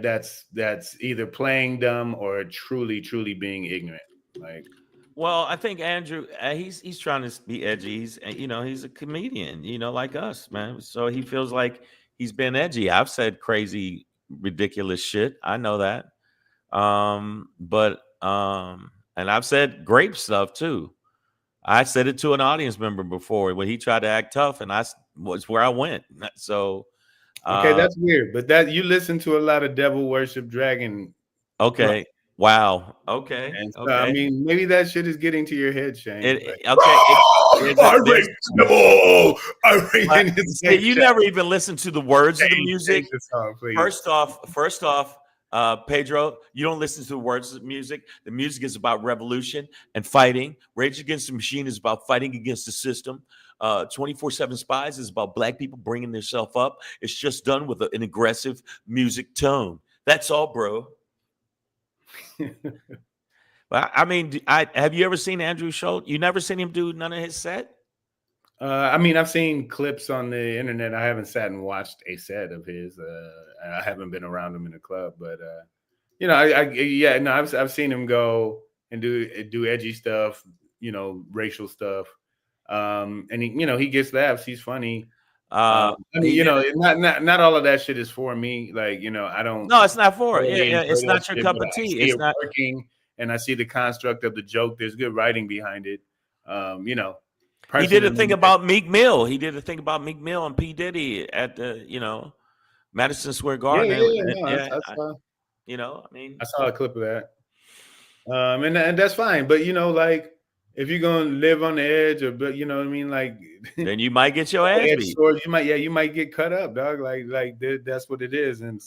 that's either playing dumb or truly being ignorant. Like, Well, I think Andrew, he's trying to be edgy. He's a comedian, like us, man. So he feels like he's been edgy. I've said crazy, ridiculous shit. I know that. But and I've said grape stuff too. I said it to an audience member before when he tried to act tough, and was where I went. So, Okay, that's weird. But that you listen to a lot of devil worship dragon. okay, wow, okay, And so, I okay. mean, maybe that shit is getting to your head, Shane. Like, Okay. irate devil, irate. It's See, like, you never even listen to the words of the change music. the song, please. First off, Pedro, you don't listen to the words of the music. The music is about revolution and fighting. Rage Against the Machine is about fighting against the system. 24/7 Spies is about black people bringing themselves up. It's just done with an aggressive music tone. That's all, bro. But I mean, have you ever seen Andrew Schultz? You never seen him do none of his set? I mean, I've seen clips on the internet. I haven't sat and watched a set of his. I haven't been around him in a club, but you know, I've seen him go and do edgy stuff, you know, racial stuff, and he gets laughs. He's funny. I mean, you know, not all of that shit is for me. Like, you know, I don't. No, it's not for it. Really Yeah, it's enjoy that not your shit, cup but of I tea. see It's it not. working, and I see the construct of the joke. There's good writing behind it. You know. He did a thing Personally, about Meek Mill. He did a thing about Meek Mill and P. Diddy at the, Madison Square Garden. no, I mean, I saw a clip of that. And that's fine. But, you know, like, if you're gonna live on the edge, but you know what I mean, like, then you might get your ass beat. sword, you might get cut up, dog. That's what it is, and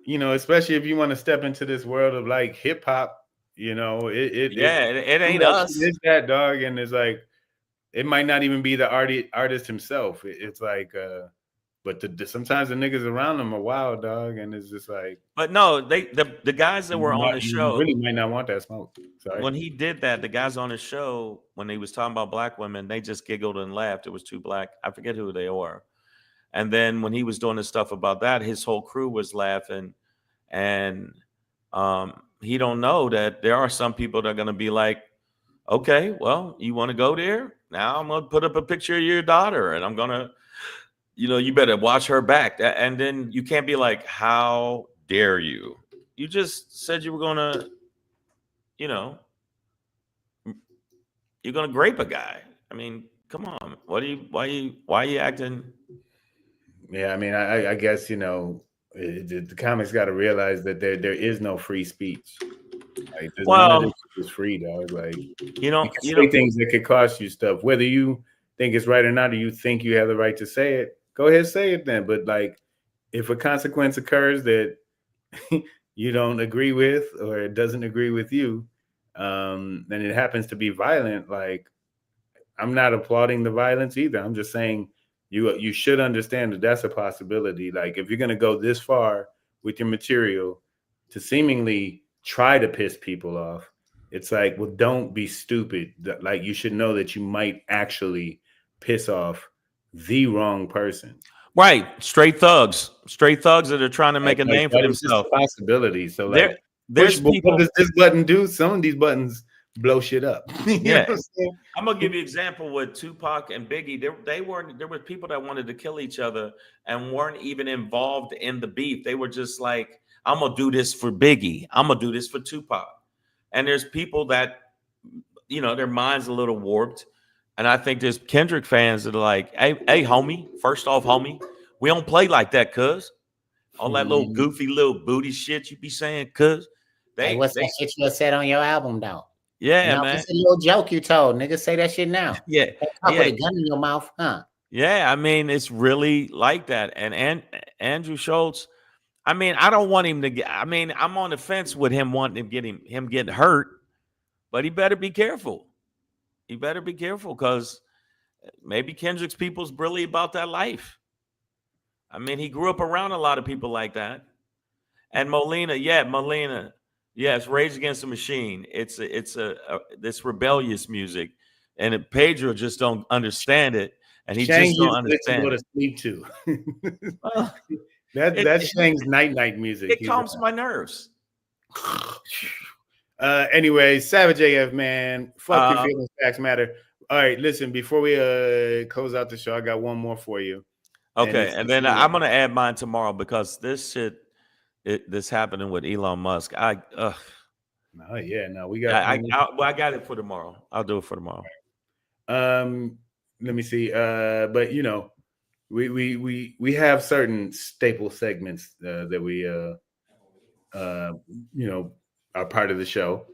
you know, especially if you want to step into this world of like hip hop, you know, it ain't us. It's that, dog, and it's like it might not even be the artist himself. It's like, but sometimes the niggas around them are wild, dog, and it's just like. But no, the guys that were on the show really might not want that smoke. Sorry. When he did that, the guys on his show, when he was talking about black women, they just giggled and laughed. It was too black. I forget who they were. And then when he was doing his stuff about that, his whole crew was laughing. And he don't know that there are some people that are going to be like, okay, well, you want to go there? Now I'm going to put up a picture of your daughter, and I'm going to, you better watch her back. And then you can't be like, how dare you? You just said you were going to, you're going to grape a guy. I mean, come on. Why are you acting? Yeah, I mean, I guess, the comics got to realize that there is no free speech. Like, none of this is free, dog. Like, you can say things that could cost you stuff, whether you think it's right or not, or you think you have the right to say it. Go ahead, say it then. But like, if a consequence occurs that you don't agree with, or it doesn't agree with you, and it happens to be violent, like, I'm not applauding the violence either. I'm just saying you should understand that that's a possibility. Like, if you're going to go this far with your material to seemingly try to piss people off, it's like, well, don't be stupid. Like, you should know that you might actually piss off the wrong person. Right. Straight thugs that are trying to make a name for themselves. It's a possibility. So like, there's people. What does this button do? Some of these buttons blow shit up. Yeah. I'm gonna give you an example with Tupac and Biggie. There were people that wanted to kill each other and weren't even involved in the beef. They were just like, I'm gonna do this for Biggie. I'm gonna do this for Tupac. And there's people that, their mind's a little warped. And I think there's Kendrick fans that are like, hey, homie, first off, homie, we don't play like that, cuz. All that little goofy little booty shit you be saying, cuz. What's that shit you said on your album, though? Yeah, man. It's a little joke you told. Niggas say that shit now. Yeah. Talk with a gun in your mouth, huh? Yeah, I mean, it's really like that. And Andrew Schultz, I mean, I don't want him to get, I mean, I'm on the fence with him wanting to get him getting hurt, but he better be careful. He better be careful, because maybe Kendrick's people's really about that life. I mean, he grew up around a lot of people like that. And Molina, yes, Rage Against the Machine. It's this rebellious music, and Pedro just don't understand it, and he just don't understand. Go to sleep too. That's Shang's night music. It calms my nerves. Anyway, Savage AF, man. Fuck your feelings, facts matter. All right, listen, before we close out the show, I got one more for you. Okay, and then I'm gonna add mine tomorrow, because this shit, this happening with Elon Musk. Oh yeah, no, we got. I got it for tomorrow. I'll do it for tomorrow. Let me see. But you know, we have certain staple segments that we you know, are part of the show.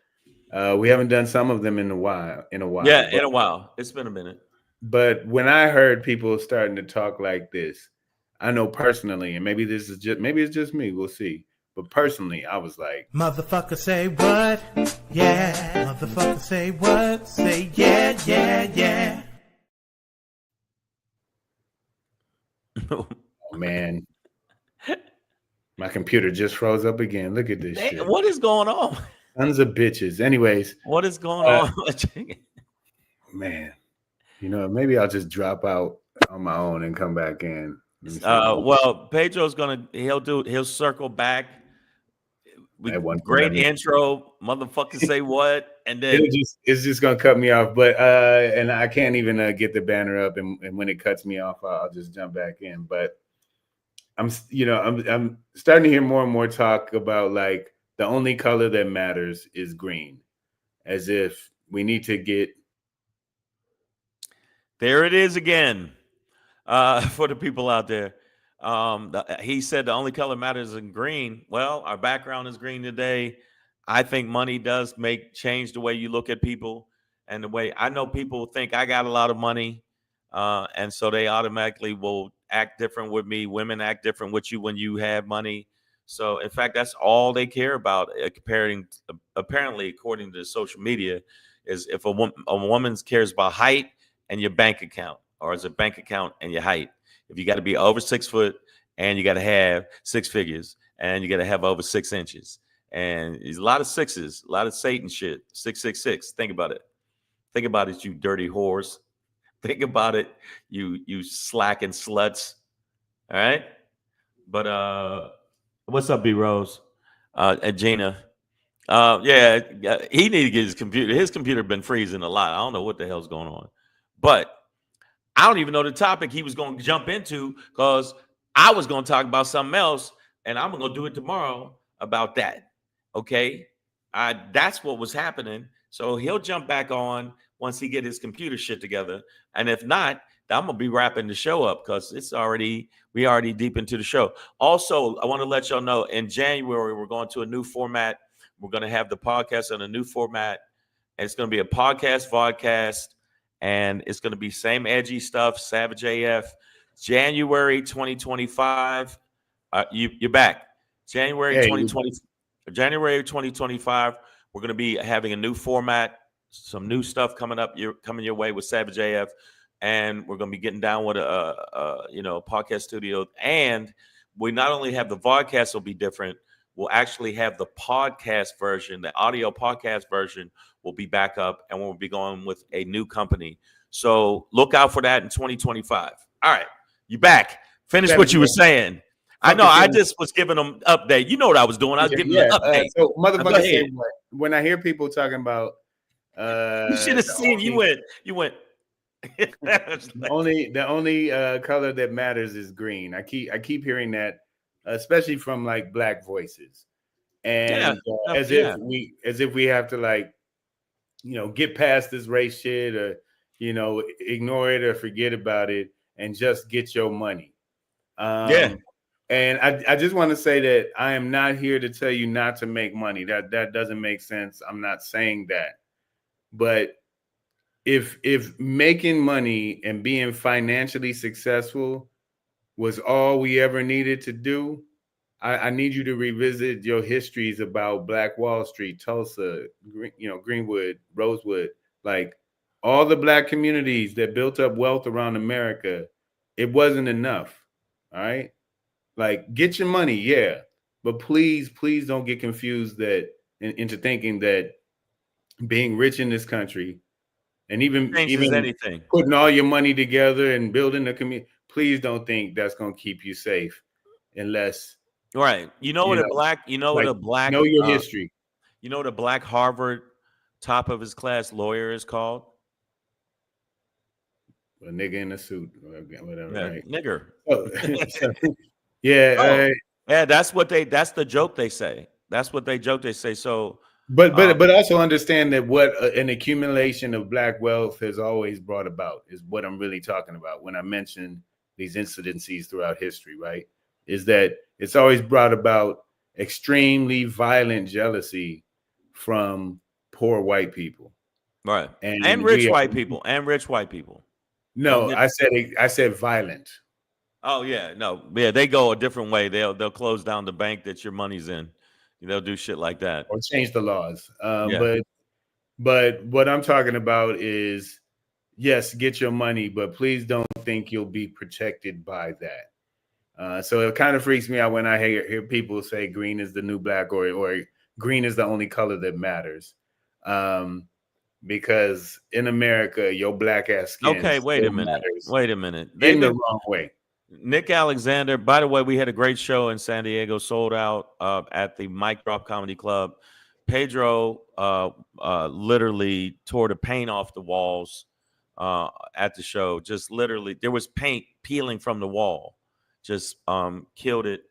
We haven't done some of them in a while. Yeah, in a while. It's been a minute. But when I heard people starting to talk like this, I know personally, and maybe it's just me. We'll see. But personally, I was like, motherfucker say what? Yeah. Motherfucker say what? Say yeah, yeah, yeah. oh man, my computer just froze up again. Look at this shit. What is going on? Tons of bitches. Anyways, what is going on? Man, you know, maybe I'll just drop out on my own and come back in. Well, Pedro's he'll circle back. Great intro, motherfucker say what, and then it's just gonna cut me off. But and I can't even get the banner up, and when it cuts me off, I'll just jump back in. But I'm starting to hear more and more talk about like the only color that matters is green, as if we need to get. There it is again, for the people out there. He said the only color matters in green. Well, our background is green today. I think money does change the way you look at people, and the way I know people think I got a lot of money, and so they automatically will act different with me. Women act different with you when you have money. So in fact, that's all they care about. Apparently, according to social media, is if a woman cares about height and your bank account, or is a bank account and your height. If you got to be over 6 foot, and you got to have 6 figures, and you got to have over 6 inches, and there's a lot of sixes, a lot of Satan shit. 666. Think about it. Think about it, you dirty whores. Think about it, you slacking sluts. All right. But what's up, B Rose? And Gina. Yeah, he need to get his computer. His computer been freezing a lot. I don't know what the hell's going on, but I don't even know the topic he was going to jump into, because I was going to talk about something else, and I'm going to do it tomorrow about that. Okay, that's what was happening. So he'll jump back on once he get his computer shit together, and if not, I'm gonna be wrapping the show up, because we already deep into the show. Also, I want to let y'all know in January we're going to a new format. We're going to have the podcast on a new format. And it's going to be a podcast, vodcast, and it's going to be same edgy stuff, Savage AF. January 2025. You're back. January 2025. We're going to be having a new format, some new stuff coming up. You're coming your way with Savage AF, and we're going to be getting down with a podcast studio. And we not only have the vodcast will be different, we'll actually have the podcast version, the audio podcast version will be back up, and we'll be going with a new company. So look out for that in 2025. All right, you back. Finish what you were saying. I know I just was giving them update. You know what I was doing. I was giving them an update. So motherfucker, when I hear people talking about you should have seen you went. the only color that matters is green. I keep hearing that, especially from like black voices, and as if we have to like, get past this race shit, or ignore it or forget about it and just get your money. And I just want to say that I am not here to tell you not to make money. That doesn't make sense. I'm not saying that. But if making money and being financially successful was all we ever needed to do, I need you to revisit your histories about Black Wall Street, Tulsa, Greenwood, Rosewood, like all the black communities that built up wealth around America. It wasn't enough. All right. Like, get your money, yeah, but please don't get confused into thinking that being rich in this country and even anything, putting all your money together and building a community, please don't think that's going to keep you safe, unless what a black know your history. You know what a black Harvard top of his class lawyer is called? A nigga in a suit, or whatever. Yeah, right? Nigger. Yeah, that's the joke they say. That's what they joke. They say. So But also understand that what an accumulation of black wealth has always brought about is what I'm really talking about when I mention these incidences throughout history, right? Is that it's always brought about extremely violent jealousy from poor white people, right, and and rich white people, and rich white people. No, I said violent. Oh yeah, no, yeah, they go a different way. They'll close down the bank that your money's in. They'll do shit like that or change the laws. Yeah. But what I'm talking about is, yes, get your money, but please don't think you'll be protected by that. So it kind of freaks me out when I hear people say green is the new black, or green is the only color that matters. Because in America, your black ass skin. Okay, wait a minute. In the wrong way. Nick Alexander, by the way, we had a great show in San Diego, sold out at the Mic Drop Comedy Club. Pedro literally tore the paint off the walls at the show. Just literally, there was paint peeling from the wall. Just killed it.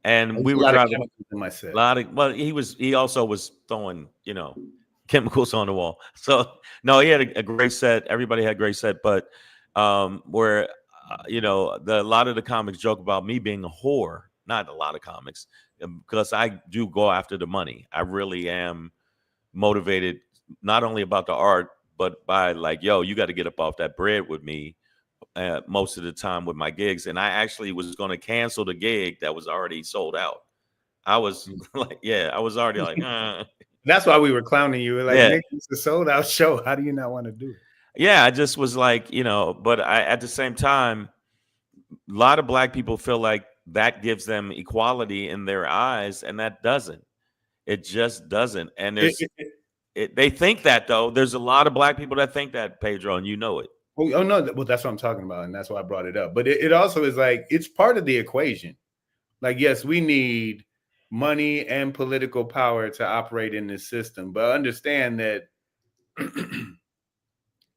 And we were driving a lot of, well, he also was throwing, chemicals on the wall. So no, he had a great set. Everybody had a great set, but where a lot of the comics joke about me being a whore. Not a lot of comics, because I do go after the money. I really am motivated, not only about the art, but by like, yo, you got to get up off that bread with me most of the time with my gigs. And I actually was going to cancel the gig that was already sold out. I was like, yeah, I was already like, That's why we were clowning you. Like, Nick, it's a sold out show. How do you not want to do it? Yeah, I just was like, but at the same time, a lot of black people feel like that gives them equality in their eyes, and that doesn't. It just doesn't. And they think that, though. There's a lot of black people that think that, Pedro, and you know it. Oh no, well, that's what I'm talking about, and that's why I brought it up. But it also is like, it's part of the equation. Like, yes, we need money and political power to operate in this system, but understand that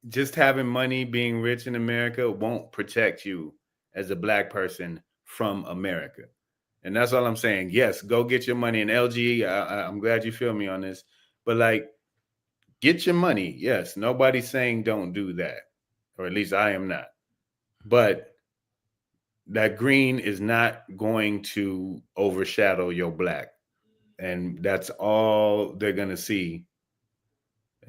just having money, being rich in America won't protect you as a black person from America. And that's all I'm saying. Yes, go get your money. And LG, I'm glad you feel me on this, but like, get your money. Yes, nobody's saying don't do that, or at least I am not. But that green is not going to overshadow your black. And that's all they're going to see.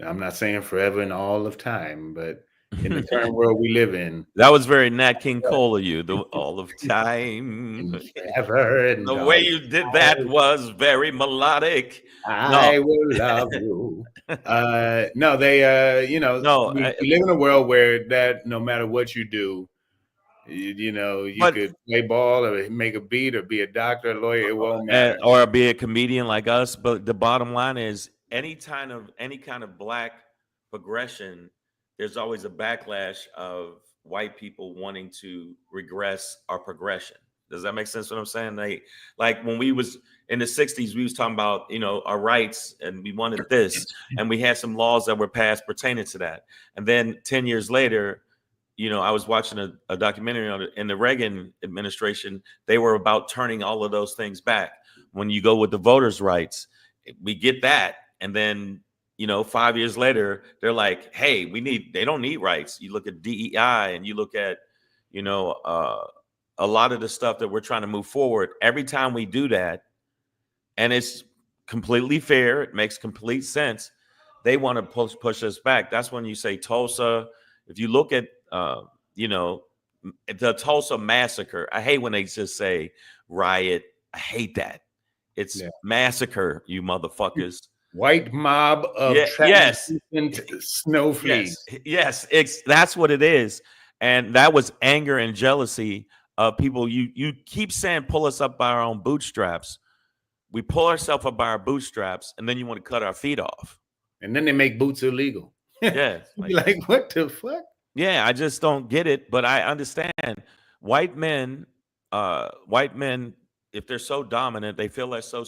I'm not saying forever and all of time, but in the current world we live in. That was very Nat King Cole of you, the all of time. Forever and the way you did that was very melodic. I will love you. No, they, we live in a world where that no matter what you do, you could play ball or make a beat or be a doctor, a lawyer, it won't matter. Or be a comedian like us. But the bottom line is, any kind of black progression, there's always a backlash of white people wanting to regress our progression. Does that make sense what I'm saying? Like when we was in the 60s, we was talking about, our rights, and we wanted this, and we had some laws that were passed pertaining to that. And then 10 years later, I was watching a documentary on it. In the Reagan administration, they were about turning all of those things back. When you go with the voters' rights, we get that. And then, 5 years later, they're like, hey, they don't need rights. You look at DEI and you look at, a lot of the stuff that we're trying to move forward. Every time we do that, and it's completely fair, it makes complete sense, they want to push us back. That's when you say Tulsa. If you look at, the Tulsa massacre, I hate when they just say riot. I hate that. It's massacre, you motherfuckers. White mob of snowflakes. Yes, that's what it is. And that was anger and jealousy of people. You keep saying pull us up by our own bootstraps. We pull ourselves up by our bootstraps, and then you want to cut our feet off. And then they make boots illegal. Yeah. Like what the fuck? Yeah, I just don't get it. But I understand white men, if they're so dominant, they feel they're so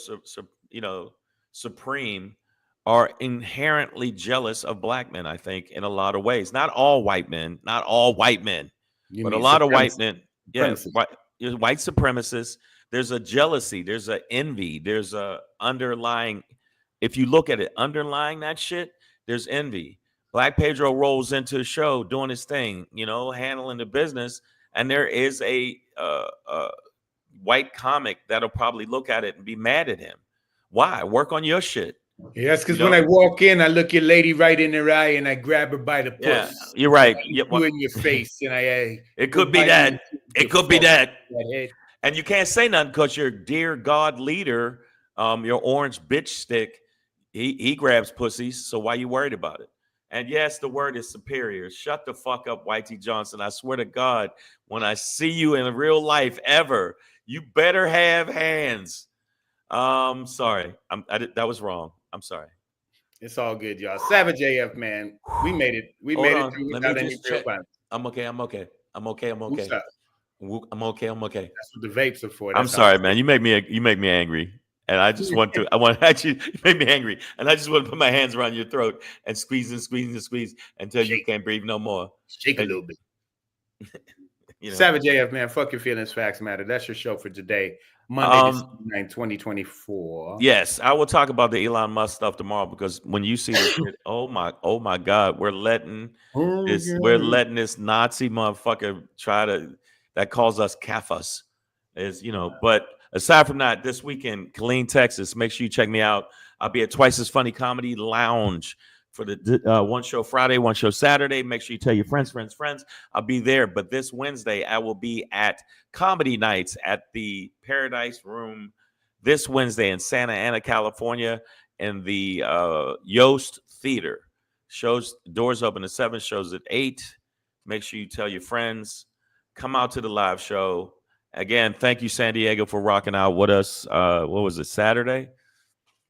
supreme, are inherently jealous of black men, I think, in a lot of ways. Not all white men, but a lot of white men. Yeah, white supremacists. There's a jealousy, there's an envy, there's a underlying if you look at it, underlying that shit, there's envy. Black Pedro rolls into the show doing his thing, you know, handling the business, and there is a white comic that'll probably look at it and be mad at him. Why? Work on your shit. Yes, because when I walk in, I look your lady right in her eye and I grab her by the puss. Yeah, you're right. You in your face, and it could be that. It could be that. And you can't say nothing because your dear God leader, your orange bitch stick, he grabs pussies. So why you worried about it? And yes, the word is superior. Shut the fuck up, Whitey Johnson. I swear to God, when I see you in real life ever, you better have hands. Sorry, that was wrong. I'm sorry. It's all good, y'all. Savage AF, man. We made it. We made it through without any real violence. I'm okay. I'm okay. I'm okay. I'm okay. I'm okay. I'm okay. That's what the vapes are for. I'm sorry, man. You make me angry, and I just want to. You make me angry, and I just want to put my hands around your throat and squeeze and squeeze and squeeze until you can't breathe no more. Shake a little bit. You know. Savage AF, man. Fuck your feelings. Facts matter. That's your show for today. Monday, December 9, 2024. Yes, I will talk about the Elon Musk stuff tomorrow because when you see this shit, oh my God, we're letting this Nazi motherfucker that calls us kafas, But aside from that, this weekend, Killeen, Texas. Make sure you check me out. I'll be at Twice as Funny Comedy Lounge for the one show Friday, one show Saturday. Make sure you tell your friends. I'll be there. But this Wednesday, I will be at Comedy Nights at the Paradise Room this Wednesday in Santa Ana, California, in the Yost Theater. Doors open at 7, shows at 8. Make sure you tell your friends. Come out to the live show. Again, thank you, San Diego, for rocking out with us. What was it, Saturday?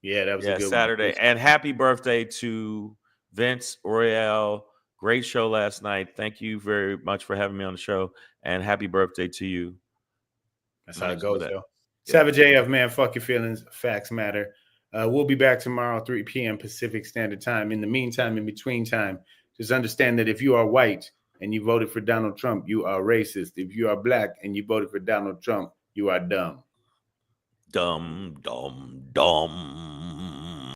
Yeah, that was a good Saturday. one. And happy birthday to Vince Royale. Great show last night. Thank you very much for having me on the show. And happy birthday to you. That's how it goes, though. Savage AF, man. Fuck your feelings. Facts matter. We'll be back tomorrow, 3 p.m. Pacific Standard Time. In the meantime, in between time, just understand that if you are white and you voted for Donald Trump, you are racist. If you are black and you voted for Donald Trump, you are dumb. Dumb, dumb, dumb.